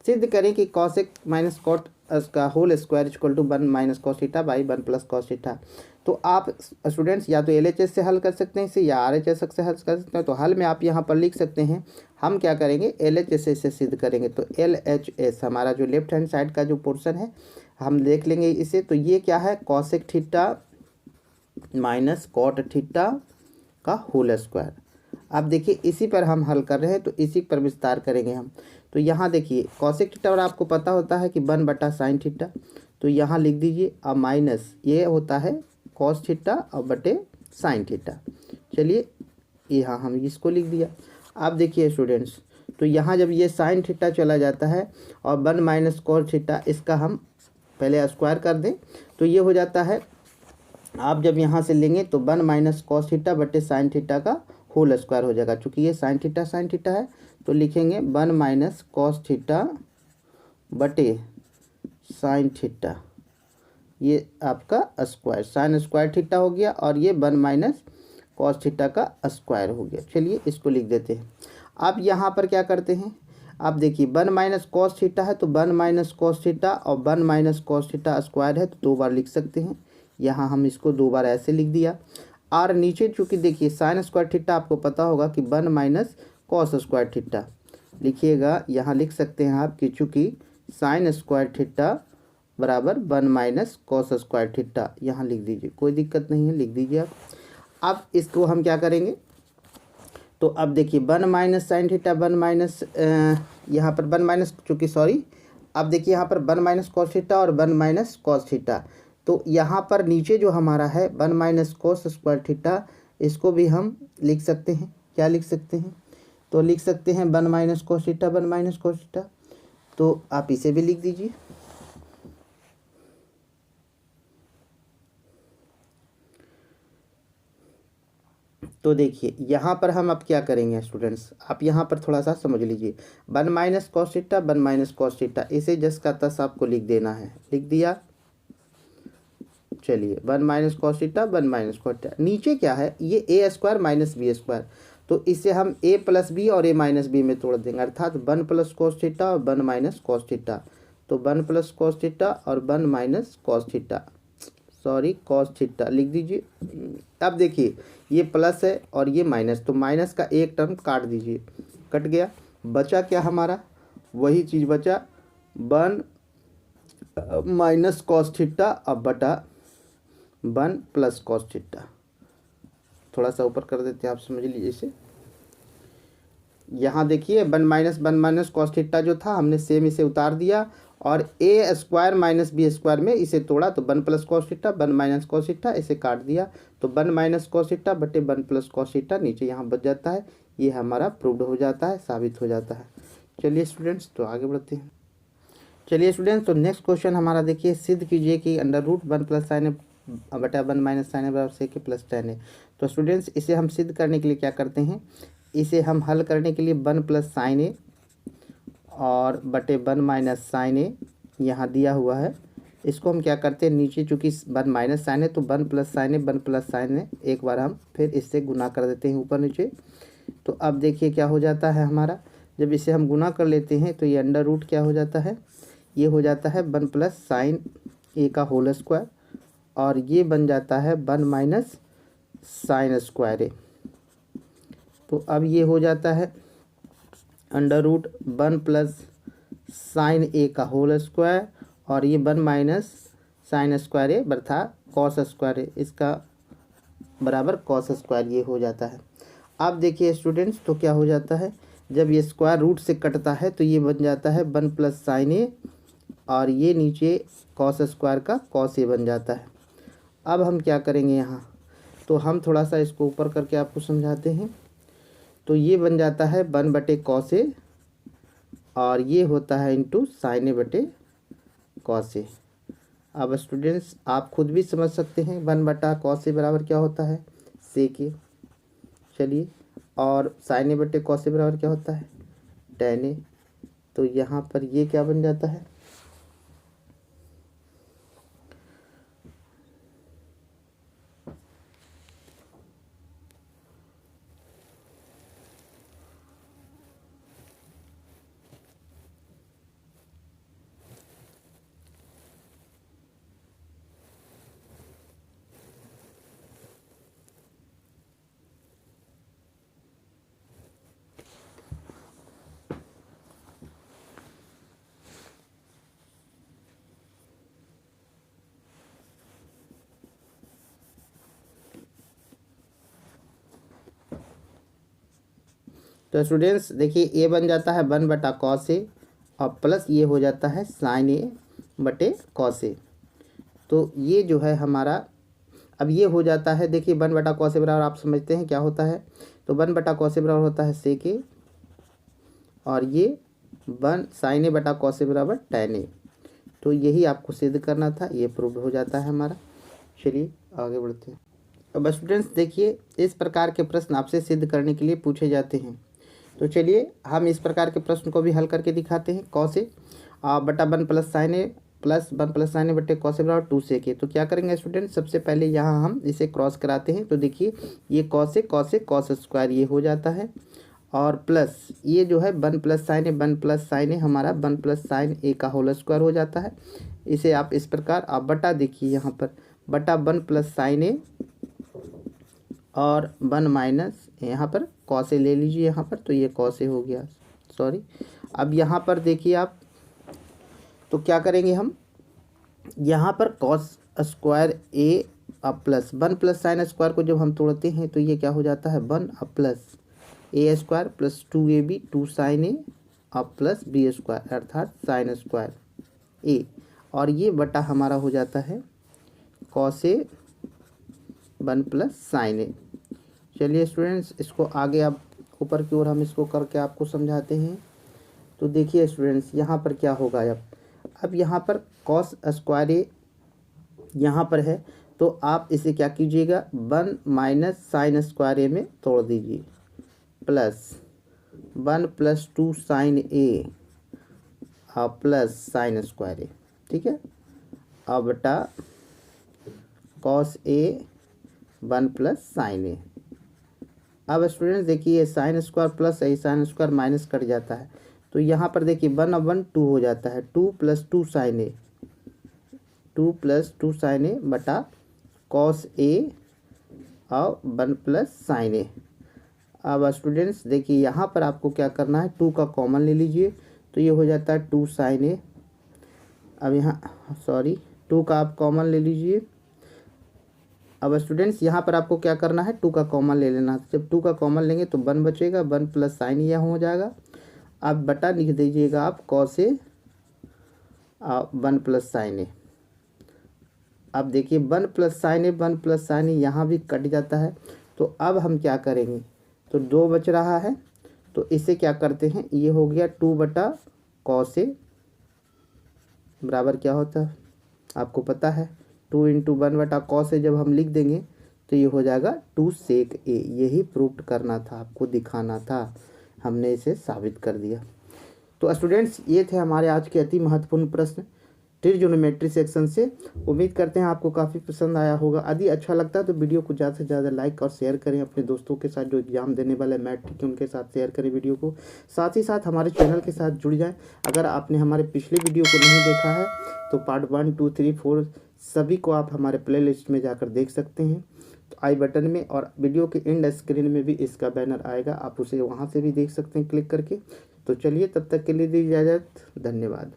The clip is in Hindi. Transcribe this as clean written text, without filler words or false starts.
सिद्ध करें कि कॉसेक माइनस कॉट का whole square equal to 1 minus cos theta by 1 plus cos theta. तो आप स्टूडेंट्स या तो LHS से हल कर सकते हैं इसे या RHS से हल कर सकते हैं। तो हल में आप यहाँ पर लिख सकते हैं, हम क्या करेंगे LHS से सिद्ध करेंगे। तो LHS हमारा जो लेफ्ट हैंड साइड का जो पोर्शन है हम देख लेंगे इसे। तो ये क्या है, cosec theta minus cot theta का होल स्क्वायर। अब देखिए इसी पर हम हल कर रहे हैं तो इसी पर विस्तार करेंगे हम। तो यहाँ देखिए कॉसेक थीटा और आपको पता होता है कि 1 बटा साइन थीटा, तो यहाँ लिख दीजिए। अब माइनस ये होता है कॉस थीटा और बटे साइन थीटा। चलिए यहाँ हम इसको लिख दिया। अब देखिए स्टूडेंट्स, तो यहाँ जब ये साइन थीटा चला जाता है और 1 माइनस कॉस थीटा, इसका हम पहले स्क्वायर कर दें तो ये हो जाता है। आप जब यहाँ से लेंगे तो 1 माइनस कॉस थीटा बटे साइन थीटा का होल स्क्वायर हो जाएगा। चूँकि ये साइन थीटा है तो लिखेंगे 1 माइनस कॉस थीटा बटे साइन थीटा, ये आपका स्क्वायर साइन स्क्वायर थीटा हो गया और ये 1 माइनस कॉस थीटा का स्क्वायर हो गया। चलिए इसको लिख देते हैं। अब यहाँ पर क्या करते हैं, आप देखिए 1 माइनस कॉस थीटा है तो 1 माइनस कॉस थीटा और 1 माइनस कॉस थीटा स्क्वायर है तो 2 बार लिख सकते हैं। यहाँ हम इसको 2 बार ऐसे लिख दिया। और नीचे चूँकि देखिए साइन स्क्वायर थीटा आपको पता होगा कि 1 माइनस कॉस स्क्वायर थीटा लिखिएगा। यहाँ लिख सकते हैं आप कि चूँकि साइन स्क्वायर थीटा बराबर 1 माइनस कॉस स्क्वायर थीटा, यहाँ लिख दीजिए, कोई दिक्कत नहीं है, लिख दीजिए आप। अब इसको हम क्या करेंगे, तो अब देखिए 1 माइनस साइन थीटा 1 माइनस यहाँ पर 1 माइनस चूँकि सॉरी, अब देखिए यहाँ पर 1 माइनस कॉस थीटा और 1 माइनस कॉस थीटा। तो यहाँ पर नीचे जो हमारा है 1 माइनस कॉस स्क्वायर थीटा, इसको भी हम लिख सकते हैं। क्या लिख सकते हैं, तो लिख सकते हैं 1 minus cos theta 1 minus cos theta. तो आप इसे भी लिख दीजिए। तो देखिए यहाँ पर हम अब क्या करेंगे स्टूडेंट्स, आप यहाँ पर थोड़ा सा समझ लीजिए। 1 minus cos theta 1 minus cos theta, इसे जस का तस आपको लिख देना है, लिख दिया। चलिए 1 minus cos theta 1 minus cos theta, नीचे क्या है ये ए स्क्वायर माइनस बी स्क्वायर, तो इसे हम ए प्लस बी और ए माइनस बी में तोड़ देंगे, अर्थात 1 प्लस कॉस थीटा और 1 माइनस कॉस थीटा। तो 1 प्लस कॉस थीटा और 1 minus cos theta, sorry cos theta लिख दीजिए। अब देखिए ये प्लस है और ये माइनस, तो माइनस का एक टर्म काट दीजिए, कट गया। बचा क्या हमारा, वही चीज़ बचा 1 माइनस कॉस थीटा अब बटा 1 प्लस कॉस थीटा। थोड़ा सा ऊपर कर देते हैं, आप समझ लीजिए इसे। यहाँ देखिए 1 माइनस कॉस थीटा जो था हमने सेम इसे उतार दिया और ए स्क्वायर माइनस बी स्क्वायर में इसे तोड़ा, तो 1 plus cos theta 1 minus cos theta, इसे काट दिया तो 1 माइनस कॉस थीटा बटे 1 प्लस कॉस थीटा नीचे यहाँ बच जाता है। ये हमारा प्रूव्ड हो जाता है, साबित हो जाता है। चलिए स्टूडेंट्स तो आगे बढ़ते हैं। चलिए स्टूडेंट्स तो नेक्स्ट क्वेश्चन हमारा देखिए, सिद्ध कीजिए कि अंडर रूट 1 प्लस साइन ए बटा 1 माइनस साइन ए बराबर सेक ए प्लस टेन ए। तो स्टूडेंट्स इसे हम सिद्ध करने के लिए क्या करते हैं, इसे हम हल करने के लिए 1 प्लस साइन ए और बटे 1 माइनस साइन ए यहाँ दिया हुआ है, इसको हम क्या करते हैं, नीचे चूँकि 1 माइनस साइन है तो 1 प्लस साइन है 1 प्लस साइन है, एक बार हम फिर इससे गुना कर देते हैं ऊपर नीचे। तो अब देखिए क्या हो जाता है हमारा, जब इसे हम गुना कर लेते हैं तो ये अंडर रूट क्या हो जाता है, ये हो जाता है 1 प्लस साइन ए का होल स्क्वायर और ये बन जाता है 1 माइनस साइन स्क्वायर ए। तो अब ये हो जाता है अंडर रूट 1 प्लस साइन ए का होल स्क्वायर और ये 1 माइनस साइन स्क्वायर ए बर्था कॉस स्क्वायर ए, इसका बराबर कॉस स्क्वायर ये हो जाता है। अब देखिए स्टूडेंट्स तो क्या हो जाता है, जब ये स्क्वायर रूट से कटता है तो ये बन जाता है 1 प्लस साइन ए और ये नीचे कॉस स्क्वायर का कॉस ए बन जाता है। अब हम क्या करेंगे यहाँ, तो हम थोड़ा सा इसको ऊपर करके आपको समझाते हैं। तो ये बन जाता है 1 बटे कॉस ए और ये होता है इंटू साइन ए बटे कॉस ए। अब स्टूडेंट्स आप खुद भी समझ सकते हैं 1 बटा कॉस ए बराबर क्या होता है, सेक ए। चलिए और साइन ए बटे कॉस ए बराबर क्या होता है, टेन ए। तो यहाँ पर ये क्या बन जाता है, तो स्टूडेंट्स देखिए ए बन जाता है 1/cos ए और प्लस ये हो जाता है sin ए बटे cos ए। तो ये जो है हमारा अब ये हो जाता है, देखिए 1/cos ए बराबर आप समझते हैं क्या होता है, तो 1/cos ए बराबर होता है sec ए और ये 1 sin ए बटा cos ए बराबर tan ए। तो यही आपको सिद्ध करना था, ये प्रूव हो जाता है हमारा। चलिए आगे बढ़ते हैं। अब स्टूडेंट्स देखिए इस प्रकार के प्रश्न आपसे सिद्ध करने के लिए पूछे जाते हैं। तो चलिए हम इस प्रकार के प्रश्न को भी हल करके दिखाते हैं। cos ए बटा 1 प्लस sin ए प्लस 1 प्लस sin ए बटे cos ए बराबर 2 sec ए। तो क्या करेंगे स्टूडेंट, सबसे पहले यहाँ हम इसे क्रॉस कराते हैं। तो देखिए ये cos ए cos स्क्वायर ये हो जाता है और प्लस ये जो है 1 प्लस sin ए 1 प्लस sin ए हमारा 1 प्लस sin ए का होल स्क्वायर हो जाता है। इसे आप इस प्रकार आप बटा देखिए यहाँ पर बटा 1 प्लस sin ए और 1 माइनस यहाँ पर cos ए ले लीजिए यहाँ पर, तो ये cos ए हो गया, सॉरी। अब यहाँ पर देखिए आप तो क्या करेंगे हम, यहाँ पर cos स्क्वायर ए अब प्लस 1 प्लस sin स्क्वायर को जब हम तोड़ते हैं तो ये क्या हो जाता है 1 अब प्लस ए स्क्वायर प्लस 2ab 2 sin ए अब प्लस बी स्क्वायर अर्थात sin स्क्वायर ए और ये बटा हमारा हो जाता है cos ए 1 प्लस sin ए। चलिए स्टूडेंट्स इसको आगे आप ऊपर की ओर हम इसको करके आपको समझाते हैं। तो देखिए स्टूडेंट्स यहाँ पर क्या होगा, अब यहाँ पर cos स्क्वायर ए यहाँ पर है तो आप इसे क्या कीजिएगा 1 माइनस sin स्क्वायर ए में तोड़ दीजिए प्लस 1 प्लस 2 sin ए प्लस sin स्क्वायर ए, ठीक है। अब बटा cos ए 1 प्लस sin ए। अब स्टूडेंट्स देखिए sin स्क्वायर प्लस है, sin स्क्वायर माइनस कट जाता है तो यहाँ पर देखिए 1 अब 1 2 हो जाता है 2 प्लस 2 sin ए 2 प्लस 2 sin ए बटा cos ए और 1 प्लस sin ए। अब स्टूडेंट्स देखिए यहाँ पर आपको क्या करना है 2 का कॉमन ले लीजिए तो ये हो जाता है 2 sin ए। अब यहाँ सॉरी 2 का आप कॉमन ले लीजिए। अब स्टूडेंट्स यहाँ पर आपको क्या करना है 2 का कॉमन ले लेना है। जब 2 का कॉमन लेंगे तो 1 बचेगा 1 प्लस sin यह हो जाएगा। अब बटा लिख दीजिएगा आप cos ए 1 प्लस sin ए। अब देखिए 1 प्लस sin ए 1 प्लस sin ए यहाँ भी कट जाता है तो अब हम क्या करेंगे, तो 2 बच रहा है तो इसे क्या करते हैं, ये हो गया 2 बटा cos ए बराबर क्या होता है आपको पता है 2 इंटू 1 बटा cos ए जब हम लिख देंगे तो ये हो जाएगा 2 sec ए। यही प्रूव करना था, आपको दिखाना था, हमने इसे साबित कर दिया। तो स्टूडेंट्स ये थे हमारे आज के अति महत्वपूर्ण प्रश्न ट्रिग्नोमेट्री सेक्शन से। उम्मीद करते हैं आपको काफ़ी पसंद आया होगा। यदि अच्छा लगता है तो वीडियो को ज़्यादा से ज़्यादा लाइक और शेयर करें अपने दोस्तों के साथ, जो एग्जाम देने वाले मैट्रिक उनके साथ शेयर करें वीडियो को। साथ ही साथ हमारे चैनल के साथ जुड़ जाएं। अगर आपने हमारे पिछले वीडियो को नहीं देखा है तो पार्ट 1 2 3 4 सभी को आप हमारे प्ले लिस्ट में जाकर देख सकते हैं। तो आई बटन में और वीडियो के एंड स्क्रीन में भी इसका बैनर आएगा, आप उसे वहाँ से भी देख सकते हैं क्लिक करके। तो चलिए तब तक के लिए दी इजाज़त, धन्यवाद।